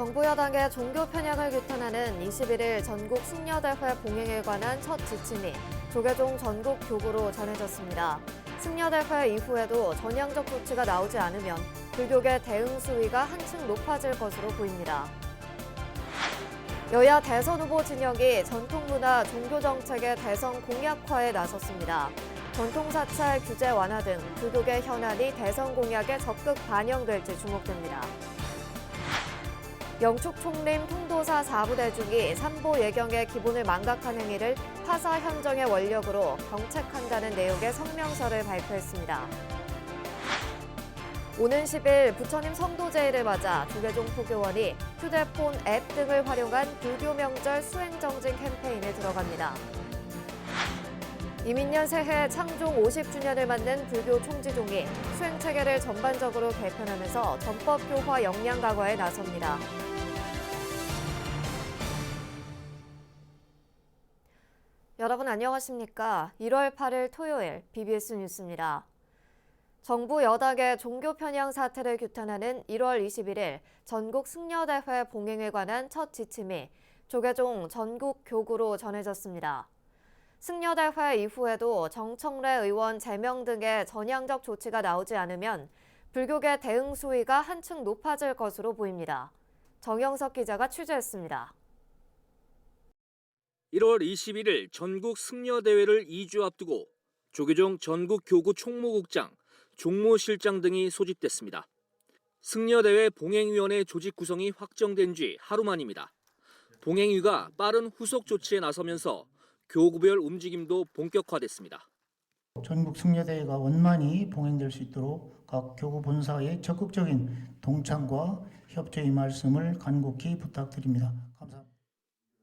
정부 여당의 종교 편향을 규탄하는 21일 전국 승려대회 봉행에 관한 첫 지침이 조계종 전국 교구로 전해졌습니다. 승려대회 이후에도 전향적 조치가 나오지 않으면 불교계 대응 수위가 한층 높아질 것으로 보입니다. 여야 대선 후보 진영이 전통문화 종교정책의 대선 공약화에 나섰습니다. 전통사찰 규제 완화 등 불교계 현안이 대선 공약에 적극 반영될지 주목됩니다. 영축총림 통도사 4부대 중이 삼보 예경의 기본을 망각한 행위를 파사 현정의 원력으로 경책한다는 내용의 성명서를 발표했습니다. 오는 10일 부처님 성도제일을 맞아 조계종 포교원이 휴대폰 앱 등을 활용한 불교 명절 수행 정진 캠페인에 들어갑니다. 이민년 새해 창종 50주년을 맞는 불교 총지종이 수행 체계를 전반적으로 개편하면서 전법 교화 역량 강화에 나섭니다. 여러분 안녕하십니까? 1월 8일 토요일 BBS 뉴스입니다. 정부 여당의 종교 편향 사태를 규탄하는 1월 21일 전국 승려대회 봉행에 관한 첫 지침이 조계종 전국 교구로 전해졌습니다. 승려대회 이후에도 정청래 의원 제명 등의 전향적 조치가 나오지 않으면 불교계 대응 수위가 한층 높아질 것으로 보입니다. 정영석 기자가 취재했습니다. 1월 21일 전국 승려대회를 2주 앞두고 조계종 전국 교구 총무국장, 종무실장 등이 소집됐습니다. 승려대회 봉행위원회 조직 구성이 확정된 지 하루 만입니다. 봉행위가 빠른 후속 조치에 나서면서 교구별 움직임도 본격화됐습니다. 전국 승려대회가 원만히 봉행될 수 있도록 각 교구 본사의 적극적인 동참과 협조의 말씀을 간곡히 부탁드립니다. 감사합니다.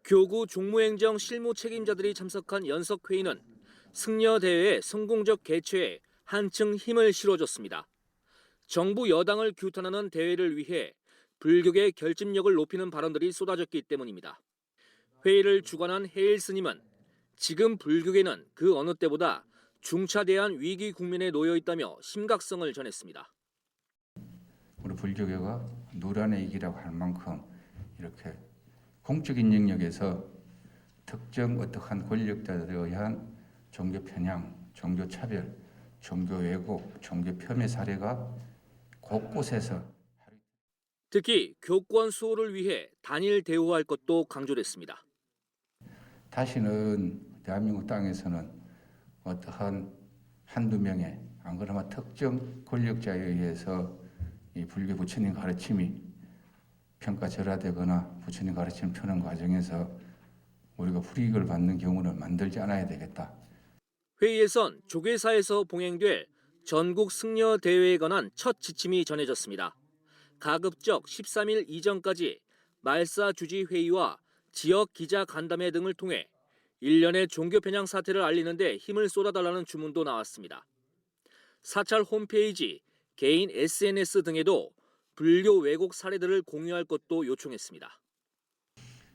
교구 종무행정 실무 책임자들이 참석한 연석회의는 승려대회의 성공적 개최에 한층 힘을 실어줬습니다. 정부 여당을 규탄하는 대회를 위해 불교계 결집력을 높이는 발언들이 쏟아졌기 때문입니다. 회의를 주관한 해일 스님은 지금 불교계는 그 어느 때보다 중차대한 위기 국면에 놓여 있다며 심각성을 전했습니다. 우리 불교계가 노란의 이기라고 할 만큼 이렇게 공적인 영역에서 특정 어떠한 권력자들에 의한 종교 편향, 종교 차별, 종교 왜곡, 종교 폄훼 사례가 곳곳에서 특히 교권 수호를 위해 단일 대우할 것도 강조됐습니다. 다시는 대한민국 땅에서는 어떠한 한두 명의 안 그러면 특정 권력자에 의해서 이 불교 부처님 가르침이 평가절하되거나 부처님 가르침을 펴는 과정에서 우리가 불이익을 받는 경우는 만들지 않아야 되겠다. 회의에선 조계사에서 봉행될 전국 승려대회에 관한 첫 지침이 전해졌습니다. 가급적 13일 이전까지 말사주지 회의와 지역 기자 간담회 등을 통해 일련의 종교 편향 사태를 알리는 데 힘을 쏟아달라는 주문도 나왔습니다. 사찰 홈페이지, 개인 SNS 등에도 불교 왜곡 사례들을 공유할 것도 요청했습니다.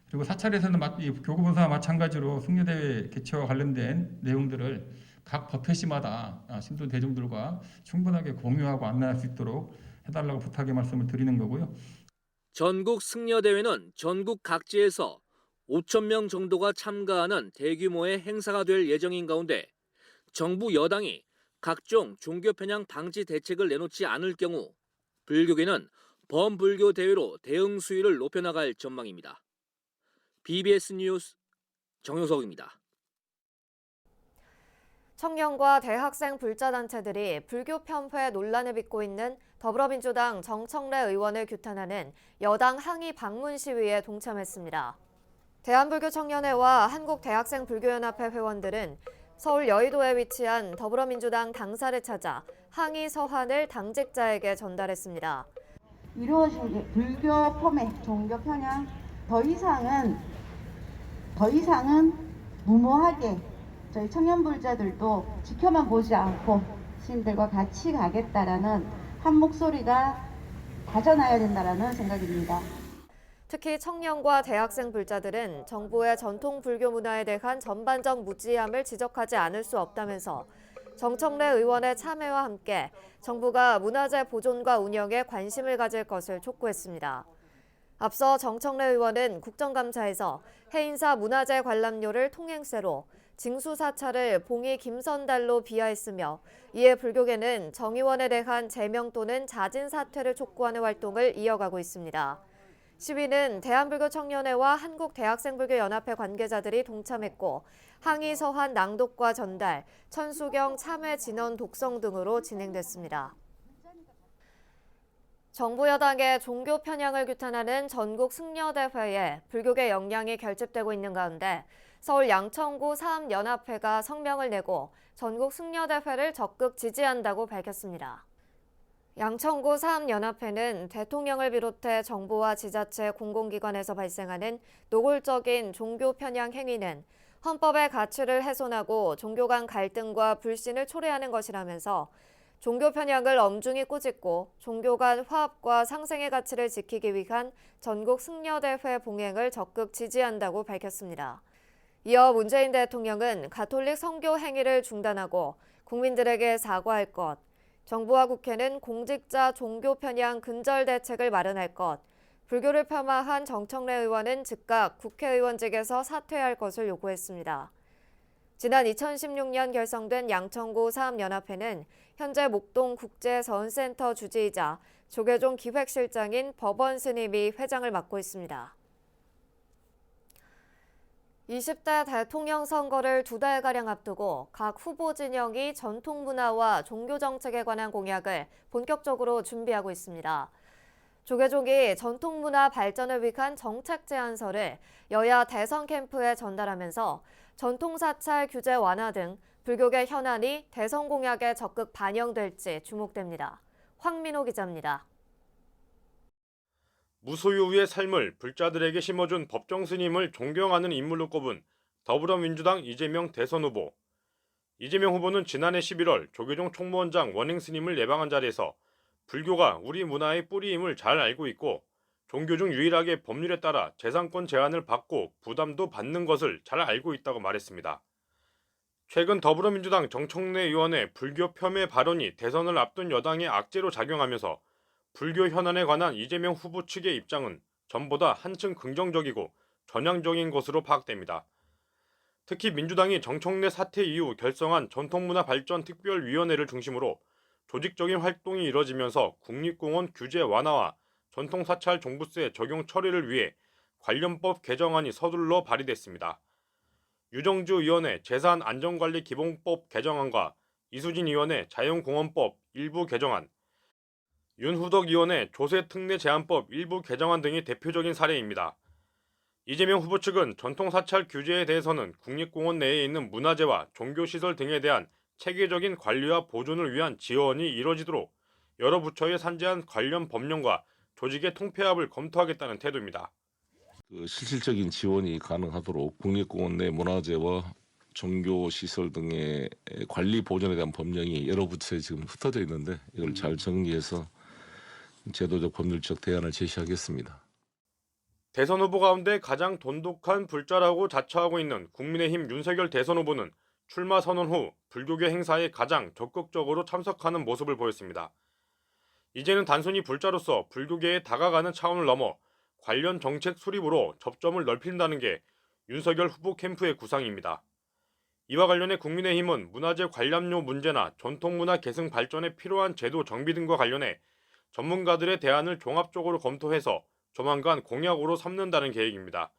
그리고 사찰에서는 교구본사와 마찬가지로 승려대회 개최와 관련된 내용들을 각 법회시마다 신도 대중들과 충분하게 공유하고 안내할 수 있도록 해달라고 부탁의 말씀을 드리는 거고요. 전국 승려대회는 전국 각지에서 5,000명 정도가 참가하는 대규모의 행사가 될 예정인 가운데 정부 여당이 각종 종교 편향 방지 대책을 내놓지 않을 경우 불교계는 범불교 대회로 대응 수위를 높여나갈 전망입니다. BBS 뉴스 정효석입니다. 청년과 대학생 불자단체들이 불교 편패 논란을 빚고 있는 더불어민주당 정청래 의원을 규탄하는 여당 항의 방문 시위에 동참했습니다. 대한불교청년회와 한국대학생불교연합회 회원들은 서울 여의도에 위치한 더불어민주당 당사를 찾아 항의 서한을 당직자에게 전달했습니다. 이루어진 불교 폄훼, 종교 편향 더 이상은 무모하게 저희 청년불자들도 지켜만 보지 않고 시민들과 같이 가겠다라는 한 목소리가 다져나야 된다라는 생각입니다. 특히 청년과 대학생 불자들은 정부의 전통 불교 문화에 대한 전반적 무지함을 지적하지 않을 수 없다면서 정청래 의원의 참여와 함께 정부가 문화재 보존과 운영에 관심을 가질 것을 촉구했습니다. 앞서 정청래 의원은 국정감사에서 해인사 문화재 관람료를 통행세로, 징수 사찰을 봉이 김선달로 비하했으며 이에 불교계는 정 의원에 대한 제명 또는 자진 사퇴를 촉구하는 활동을 이어가고 있습니다. 시위는 대한불교청년회와 한국대학생불교연합회 관계자들이 동참했고 항의 서한 낭독과 전달, 천수경 참회 진원 독성 등으로 진행됐습니다. 정부 여당의 종교 편향을 규탄하는 전국 승려대회에 불교계 역량이 결집되고 있는 가운데 서울 양천구 사암연합회가 성명을 내고 전국 승려대회를 적극 지지한다고 밝혔습니다. 양천구 사암연합회는 대통령을 비롯해 정부와 지자체 공공기관에서 발생하는 노골적인 종교 편향 행위는 헌법의 가치를 훼손하고 종교 간 갈등과 불신을 초래하는 것이라면서 종교 편향을 엄중히 꾸짖고 종교 간 화합과 상생의 가치를 지키기 위한 전국 승려대회 봉행을 적극 지지한다고 밝혔습니다. 이어 문재인 대통령은 가톨릭 선교 행위를 중단하고 국민들에게 사과할 것, 정부와 국회는 공직자 종교 편향 근절 대책을 마련할 것, 불교를 폄하한 정청래 의원은 즉각 국회의원직에서 사퇴할 것을 요구했습니다. 지난 2016년 결성된 양천구 사암연합회는 현재 목동 국제서은센터 주지이자 조계종 기획실장인 법원 스님이 회장을 맡고 있습니다. 20대 대통령 선거를 2달가량 앞두고 각 후보 진영이 전통문화와 종교정책에 관한 공약을 본격적으로 준비하고 있습니다. 조계종이 전통문화 발전을 위한 정책 제안서를 여야 대선 캠프에 전달하면서 전통사찰 규제 완화 등 불교계 현안이 대선 공약에 적극 반영될지 주목됩니다. 황민호 기자입니다. 무소유의 삶을 불자들에게 심어준 법정 스님을 존경하는 인물로 꼽은 더불어민주당 이재명 대선 후보. 이재명 후보는 지난해 11월 조계종 총무원장 원행 스님을 예방한 자리에서 불교가 우리 문화의 뿌리임을 잘 알고 있고 종교 중 유일하게 법률에 따라 재산권 제한을 받고 부담도 받는 것을 잘 알고 있다고 말했습니다. 최근 더불어민주당 정청래 의원의 불교 폄훼 발언이 대선을 앞둔 여당의 악재로 작용하면서 불교 현안에 관한 이재명 후보 측의 입장은 전보다 한층 긍정적이고 전향적인 것으로 파악됩니다. 특히 민주당이 정청래 사퇴 이후 결성한 전통문화발전특별위원회를 중심으로 조직적인 활동이 이뤄지면서 국립공원 규제 완화와 전통사찰 종부세 적용 처리를 위해 관련법 개정안이 서둘러 발의됐습니다. 유정주 의원의 재산안전관리기본법 개정안과 이수진 의원의 자연공원법 일부 개정안, 윤후덕 의원의 조세특례 제한법 일부 개정안 등이 대표적인 사례입니다. 이재명 후보 측은 전통사찰 규제에 대해서는 국립공원 내에 있는 문화재와 종교시설 등에 대한 체계적인 관리와 보존을 위한 지원이 이뤄지도록 여러 부처에 산재한 관련 법령과 조직의 통폐합을 검토하겠다는 태도입니다. 실질적인 지원이 가능하도록 국립공원 내 문화재와 종교시설 등의 관리 보존에 대한 법령이 여러 부처에 지금 흩어져 있는데 이걸 잘 정리해서 제도적 법률적 대안을 제시하겠습니다. 대선 후보 가운데 가장 돈독한 불자라고 자처하고 있는 국민의힘 윤석열 대선 후보는 출마 선언 후 불교계 행사에 가장 적극적으로 참석하는 모습을 보였습니다. 이제는 단순히 불자로서 불교계에 다가가는 차원을 넘어 관련 정책 수립으로 접점을 넓힌다는 게 윤석열 후보 캠프의 구상입니다. 이와 관련해 국민의힘은 문화재 관람료 문제나 전통문화 계승 발전에 필요한 제도 정비 등과 관련해 전문가들의 대안을 종합적으로 검토해서 조만간 공약으로 삼는다는 계획입니다.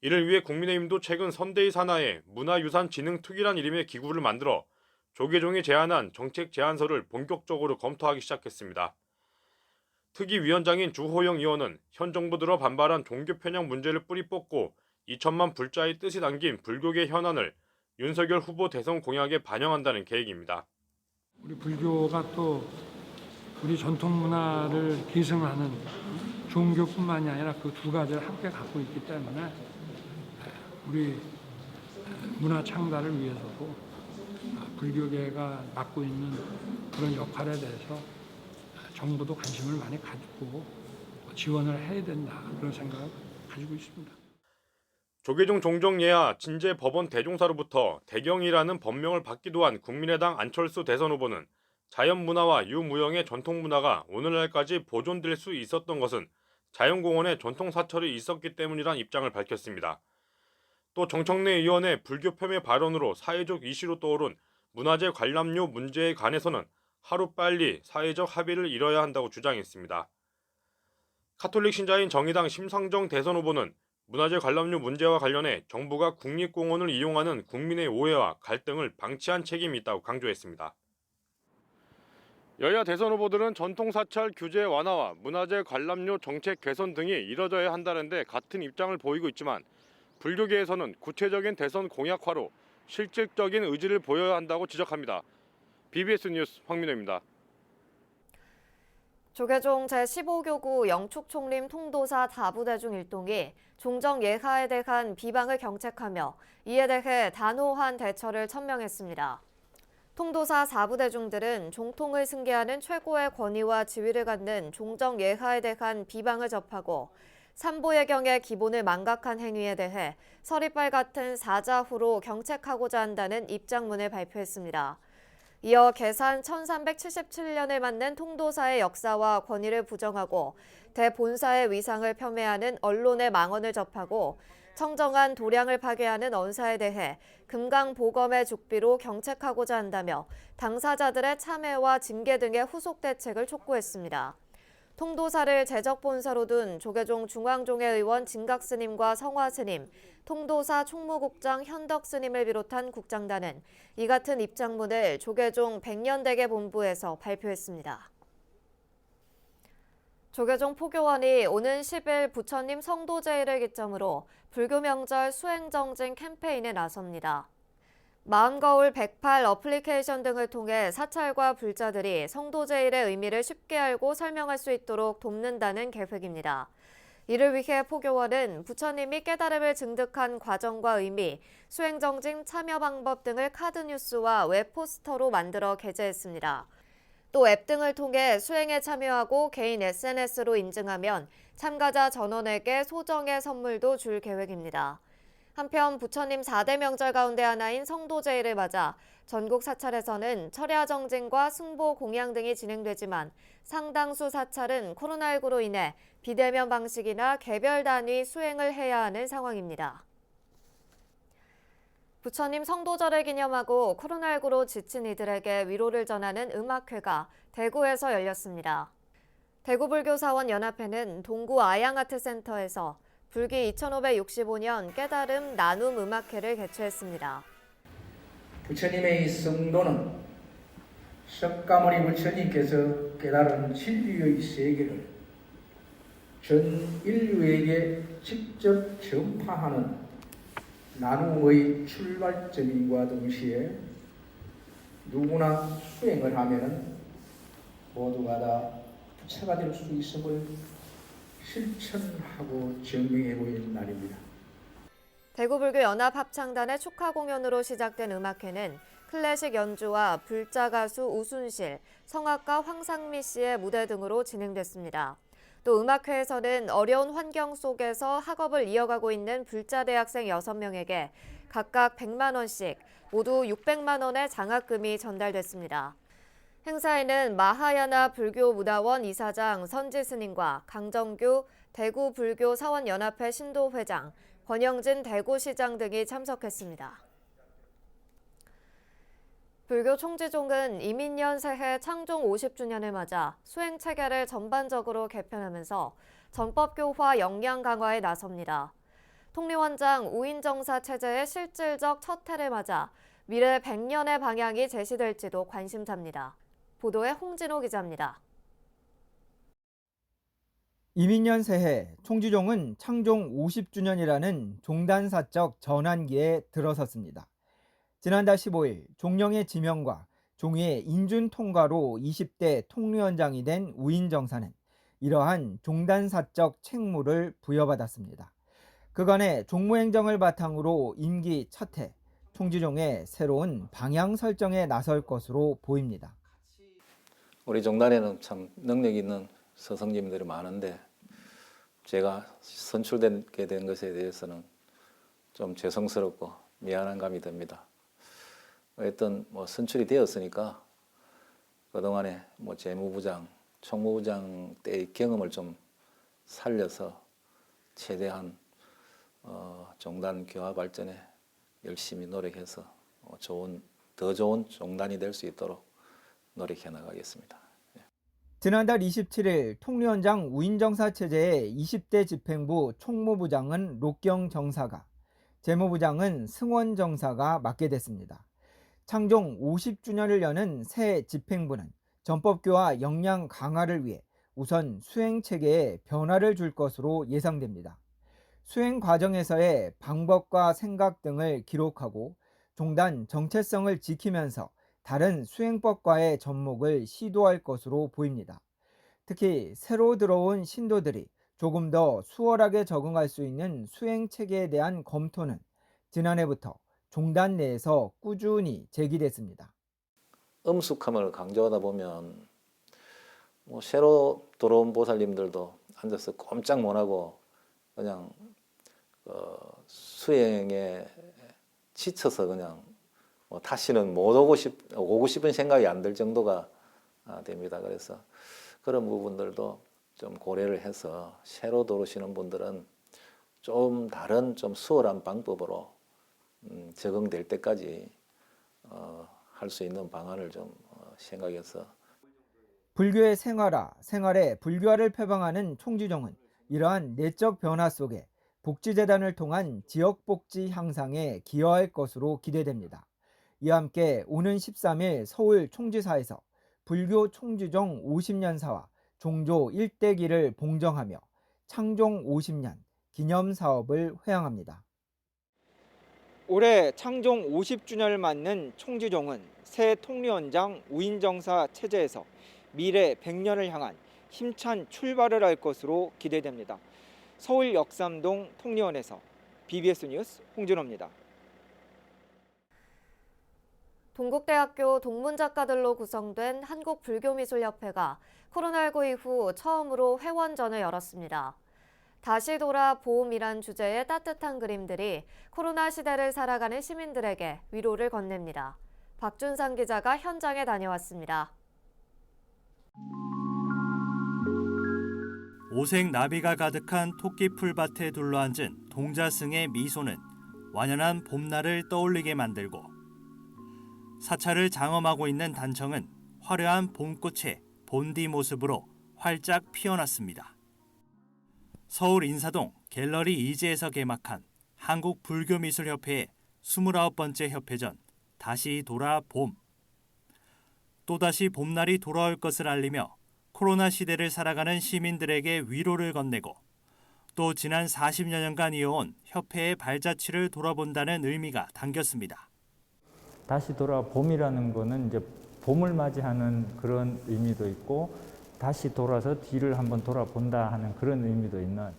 이를 위해 국민의힘도 최근 선대위 산하에 문화유산진흥특위란 이름의 기구를 만들어 조계종이 제안한 정책 제안서를 본격적으로 검토하기 시작했습니다. 특위위원장인 주호영 의원은 현 정부 들어 반발한 종교 편향 문제를 뿌리 뽑고 2천만 불자의 뜻이 담긴 불교계 현안을 윤석열 후보 대선 공약에 반영한다는 계획입니다. 우리 불교가 또 우리 전통 문화를 계승하는 종교뿐만이 아니라 그 두 가지를 함께 갖고 있기 때문에 우리 문화 창달을 위해서도 불교계가 맡고 있는 그런 역할에 대해서 정부도 관심을 많이 가지고 지원을 해야 된다 그런 생각을 가지고 있습니다. 조계종 종정예하 진제 법원 대종사로부터 대경이라는 법명을 받기도 한 국민의당 안철수 대선 후보는 자연문화와 유무형의 전통문화가 오늘날까지 보존될 수 있었던 것은 자연공원에 전통사찰이 있었기 때문이란 입장을 밝혔습니다. 또 정청래 의원의 불교 폄훼 발언으로 사회적 이슈로 떠오른 문화재 관람료 문제에 관해서는 하루빨리 사회적 합의를 이뤄야 한다고 주장했습니다. 카톨릭 신자인 정의당 심상정 대선 후보는 문화재 관람료 문제와 관련해 정부가 국립공원을 이용하는 국민의 오해와 갈등을 방치한 책임이 있다고 강조했습니다. 여야 대선 후보들은 전통사찰 규제 완화와 문화재 관람료 정책 개선 등이 이뤄져야 한다는 데 같은 입장을 보이고 있지만 불교계에서는 구체적인 대선 공약화로 실질적인 의지를 보여야 한다고 지적합니다. BBS 뉴스 황민호입니다. 조계종 제15교구 영축총림 통도사 다부대중 일동이 종정 예하에 대한 비방을 경책하며 이에 대해 단호한 대처를 천명했습니다. 통도사 4부대중들은 종통을 승계하는 최고의 권위와 지위를 갖는 종정 예하에 대한 비방을 접하고 삼보예경의 기본을 망각한 행위에 대해 서리빨 같은 사자후로 경책하고자 한다는 입장문을 발표했습니다. 이어 개산 1377년을 맞는 통도사의 역사와 권위를 부정하고 대본사의 위상을 폄훼하는 언론의 망언을 접하고 청정한 도량을 파괴하는 언사에 대해 금강보검의 죽비로 경책하고자 한다며 당사자들의 참회와 징계 등의 후속 대책을 촉구했습니다. 통도사를 제적본사로 둔 조계종 중앙종회 의원 진각스님과 성화스님, 통도사 총무국장 현덕스님을 비롯한 국장단은 이 같은 입장문을 조계종 백년대계 본부에서 발표했습니다. 조계종 포교원이 오는 10일 부처님 성도제일을 기점으로 불교 명절 수행정진 캠페인에 나섭니다. 마음거울 108 어플리케이션 등을 통해 사찰과 불자들이 성도제일의 의미를 쉽게 알고 설명할 수 있도록 돕는다는 계획입니다. 이를 위해 포교원은 부처님이 깨달음을 증득한 과정과 의미, 수행정진 참여 방법 등을 카드뉴스와 웹포스터로 만들어 게재했습니다. 또 앱 등을 통해 수행에 참여하고 개인 SNS로 인증하면 참가자 전원에게 소정의 선물도 줄 계획입니다. 한편 부처님 4대 명절 가운데 하나인 성도제일을 맞아 전국 사찰에서는 철야 정진과 승보 공양 등이 진행되지만 상당수 사찰은 코로나19로 인해 비대면 방식이나 개별 단위 수행을 해야 하는 상황입니다. 부처님 성도절을 기념하고 코로나19로 지친 이들에게 위로를 전하는 음악회가 대구에서 열렸습니다. 대구불교사원연합회는 동구 아양아트센터에서 불기 2565년 깨달음 나눔 음악회를 개최했습니다. 부처님의 성도는 석가모니 부처님께서 깨달은 진리의 세계를 전 인류에게 직접 전파하는 나눔의 출발점인과 동시에 누구나 수행을 하면 모두가 다 부처가 될 수 있음을 실천하고 증명해 보이는 날입니다. 대구불교연합합창단의 축하 공연으로 시작된 음악회는 클래식 연주와 불자 가수 우순실, 성악가 황상미 씨의 무대 등으로 진행됐습니다. 또 음악회에서는 어려운 환경 속에서 학업을 이어가고 있는 불자 대학생 6명에게 각각 100만 원씩 모두 600만 원의 장학금이 전달됐습니다. 행사에는 마하야나 불교문화원 이사장 선지스님과 강정규 대구불교사원연합회 신도회장, 권영진 대구시장 등이 참석했습니다. 불교 총지종은 이민년 새해 창종 50주년을 맞아 수행체계를 전반적으로 개편하면서 전법교화 역량 강화에 나섭니다. 통리원장 우인정사 체제의 실질적 첫 해를 맞아 미래 100년의 방향이 제시될지도 관심사입니다. 보도에 홍진호 기자입니다. 이민년 새해 총지종은 창종 50주년이라는 종단사적 전환기에 들어섰습니다. 지난달 15일 종령의 지명과 종의의 인준 통과로 20대 통리원장이 된 우인정사는 이러한 종단사적 책무를 부여받았습니다. 그간의 종무행정을 바탕으로 임기 첫해 총지종의 새로운 방향 설정에 나설 것으로 보입니다. 우리 종단에는 참 능력 있는 스승님들이 많은데 제가 선출되게 된 것에 대해서는 좀 죄송스럽고 미안한 감이 듭니다. 어쨌든 선출이 되었으니까 그동안에 재무부장, 총무부장 때의 경험을 좀 살려서 최대한 종단 교화 발전에 열심히 노력해서 더 좋은 종단이 될 수 있도록 노력해 나가겠습니다. 지난달 27일 통리원장 우인정사 체제의 20대 집행부 총무부장은 록경 정사가, 재무부장은 승원 정사가 맡게 됐습니다. 창종 50주년을 여는 새 집행부는 전법교화 역량 강화를 위해 우선 수행 체계에 변화를 줄 것으로 예상됩니다. 수행 과정에서의 방법과 생각 등을 기록하고 종단 정체성을 지키면서 다른 수행법과의 접목을 시도할 것으로 보입니다. 특히 새로 들어온 신도들이 조금 더 수월하게 적응할 수 있는 수행 체계에 대한 검토는 지난해부터 종단 내에서 꾸준히 제기됐습니다. 엄숙함을 강조하다 보면 새로 들어온 보살님들도 앉아서 꼼짝 못하고 그냥 수행에 지쳐서 그냥 다시는 못 오고 싶은 생각이 안 들 정도가 됩니다. 그래서 그런 부분들도 좀 고려를 해서 새로 들어오시는 분들은 좀 다른 좀 수월한 방법으로 적응될 때까지 할 수 있는 방안을 좀 생각해서 불교의 생활에 불교화를 표방하는 총지종은 이러한 내적 변화 속에 복지재단을 통한 지역복지 향상에 기여할 것으로 기대됩니다. 이와 함께 오는 13일 서울 총지사에서 불교 총지종 50년사와 종조 일대기를 봉정하며 창종 50년 기념사업을 회항합니다. 올해 창종 50주년을 맞는 총지종은 새 통리원장 우인정사 체제에서 미래 100년을 향한 힘찬 출발을 할 것으로 기대됩니다. 서울 역삼동 통리원에서 BBS 뉴스 홍준호입니다. 동국대학교 동문작가들로 구성된 한국불교미술협회가 코로나19 이후 처음으로 회원전을 열었습니다. 다시 돌아 봄이란 주제의 따뜻한 그림들이 코로나 시대를 살아가는 시민들에게 위로를 건넵니다. 박준상 기자가 현장에 다녀왔습니다. 오색 나비가 가득한 토끼 풀밭에 둘러앉은 동자승의 미소는 완연한 봄날을 떠올리게 만들고, 사찰을 장엄하고 있는 단청은 화려한 봄꽃의 본디 모습으로 활짝 피어났습니다. 서울 인사동 갤러리 이지에서 개막한 한국불교미술협회의 29번째 협회전 다시 돌아 봄. 또다시 봄날이 돌아올 것을 알리며 코로나 시대를 살아가는 시민들에게 위로를 건네고, 또 지난 40여 년간 이어온 협회의 발자취를 돌아본다는 의미가 담겼습니다. 다시 돌아 봄이라는 거는 이제 봄을 맞이하는 그런 의미도 있고, 다시 돌아서 뒤를 한번 돌아본다 하는 그런 의미도 있는.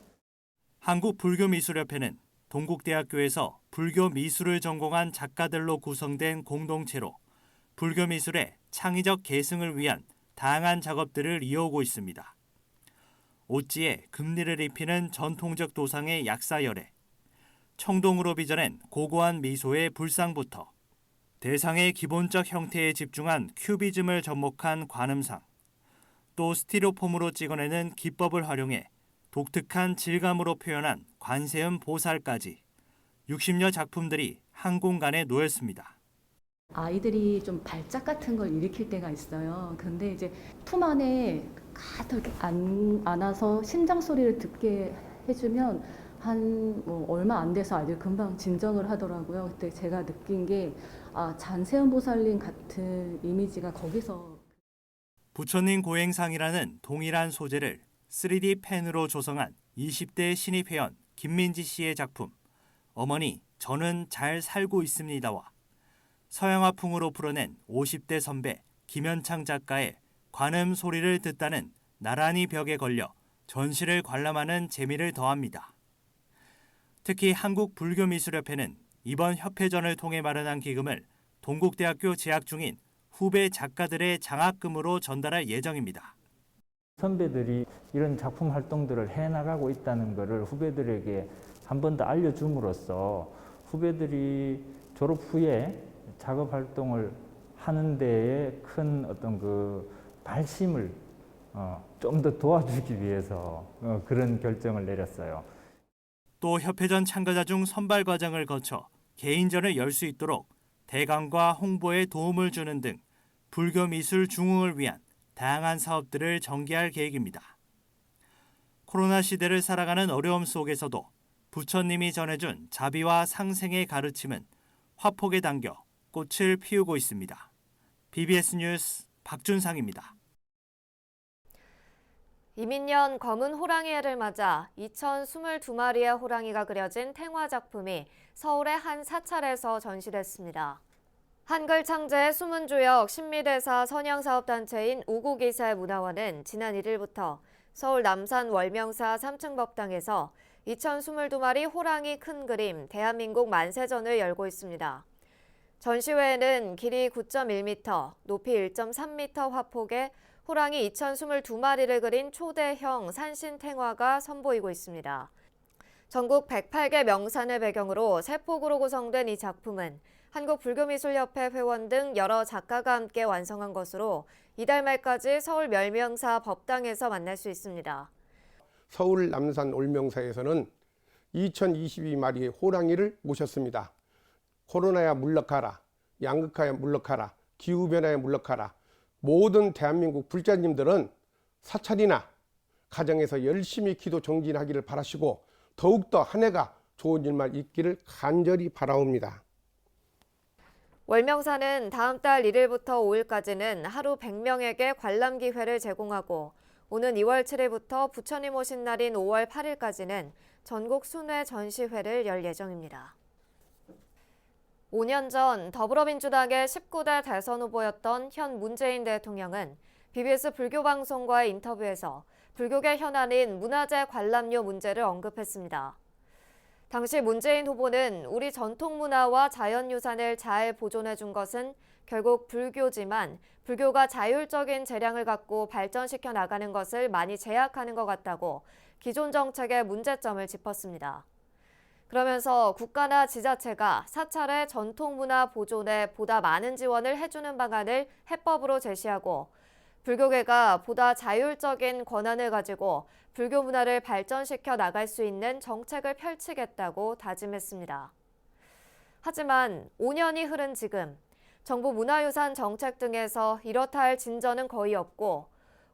한국불교미술협회는 동국대학교에서 불교미술을 전공한 작가들로 구성된 공동체로 불교미술의 창의적 계승을 위한 다양한 작업들을 이어오고 있습니다. 옷지에 금리를 입히는 전통적 도상의 약사열애, 청동으로 빚어낸 고고한 미소의 불상부터 대상의 기본적 형태에 집중한 큐비즘을 접목한 관음상, 또 스티로폼으로 찍어내는 기법을 활용해 독특한 질감으로 표현한 관세음 보살까지 60여 작품들이 한 공간에 놓였습니다. 아이들이 좀 발작 같은 걸 일으킬 때가 있어요. 근데 이제 품 안에 가득 안아서 심장 소리를 듣게 해주면 얼마 안 돼서 아이들 금방 진정을 하더라고요. 그때 제가 느낀 게 잔세음 보살님 같은 이미지가 거기서. 부처님 고행상이라는 동일한 소재를 3D 펜으로 조성한 20대 신입회원 김민지 씨의 작품 어머니 저는 잘 살고 있습니다와 서양화풍으로 풀어낸 50대 선배 김현창 작가의 관음 소리를 듣다는 나란히 벽에 걸려 전시를 관람하는 재미를 더합니다. 특히 한국불교미술협회는 이번 협회전을 통해 마련한 기금을 동국대학교 재학 중인 후배 작가들의 장학금으로 전달할 예정입니다. 선배들이 이런 작품 활동들을 해나가고 있다는 것을 후배들에게 한 번 더 알려줌으로써 후배들이 졸업 후에 작업 활동을 하는 데에 큰 어떤 그 발심을 좀 더 도와주기 위해서 그런 결정을 내렸어요. 또 협회전 참가자 중 선발 과정을 거쳐 개인전을 열 수 있도록 대강과 홍보에 도움을 주는 등 불교 미술 중흥을 위한 다양한 사업들을 전개할 계획입니다. 코로나 시대를 살아가는 어려움 속에서도 부처님이 전해준 자비와 상생의 가르침은 화폭에 담겨 꽃을 피우고 있습니다. BBS 뉴스 박준상입니다. 이민년 검은 호랑이 해를 맞아 2022마리의 호랑이가 그려진 탱화 작품이 서울의 한 사찰에서 전시됐습니다. 한글 창제의 숨은 조역 신미대사 선양사업단체인 우국이세 문화원은 지난 1일부터 서울 남산 월명사 3층 법당에서 2022마리 호랑이 큰 그림 대한민국 만세전을 열고 있습니다. 전시회에는 길이 9.1m, 높이 1.3m 화폭의 호랑이 2022마리를 그린 초대형 산신탱화가 선보이고 있습니다. 전국 108개 명산을 배경으로 세폭으로 구성된 이 작품은 한국불교미술협회 회원 등 여러 작가가 함께 완성한 것으로 이달 말까지 서울 멸명사 법당에서 만날 수 있습니다. 서울 남산 올명사에서는 2022마리의 호랑이를 모셨습니다. 코로나야 물러가라, 양극화야 물러가라, 기후변화야 물러가라. 모든 대한민국 불자님들은 사찰이나 가정에서 열심히 기도 정진하기를 바라시고 더욱더 한 해가 좋은 일만 있기를 간절히 바라옵니다. 월명사는 다음 달 1일부터 5일까지는 하루 100명에게 관람 기회를 제공하고 오는 2월 7일부터 부처님 오신 날인 5월 8일까지는 전국 순회 전시회를 열 예정입니다. 5년 전 더불어민주당의 19대 대선 후보였던 현 문재인 대통령은 BBS 불교방송과의 인터뷰에서 불교계 현안인 문화재 관람료 문제를 언급했습니다. 당시 문재인 후보는 우리 전통문화와 자연유산을 잘 보존해준 것은 결국 불교지만 불교가 자율적인 재량을 갖고 발전시켜 나가는 것을 많이 제약하는 것 같다고 기존 정책의 문제점을 짚었습니다. 그러면서 국가나 지자체가 사찰의 전통문화 보존에 보다 많은 지원을 해주는 방안을 해법으로 제시하고 불교계가 보다 자율적인 권한을 가지고 불교 문화를 발전시켜 나갈 수 있는 정책을 펼치겠다고 다짐했습니다. 하지만 5년이 흐른 지금 정부 문화유산 정책 등에서 이렇다 할 진전은 거의 없고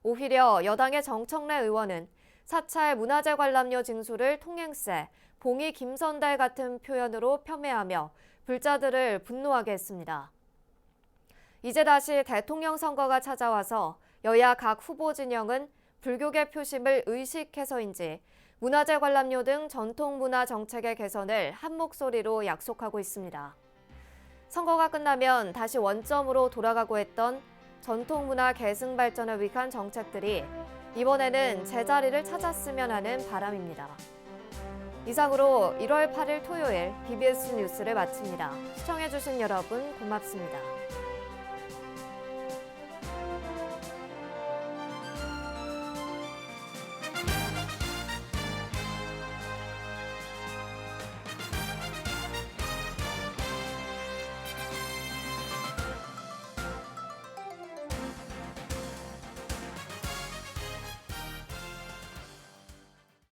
오히려 여당의 정청래 의원은 사찰 문화재 관람료 징수를 통행세, 봉이 김선달 같은 표현으로 폄훼하며 불자들을 분노하게 했습니다. 이제 다시 대통령 선거가 찾아와서 여야 각 후보 진영은 불교계 표심을 의식해서인지 문화재 관람료 등 전통문화 정책의 개선을 한 목소리로 약속하고 있습니다. 선거가 끝나면 다시 원점으로 돌아가고 했던 전통문화 계승 발전을 위한 정책들이 이번에는 제자리를 찾았으면 하는 바람입니다. 이상으로 1월 8일 토요일 BBS 뉴스를 마칩니다. 시청해주신 여러분 고맙습니다.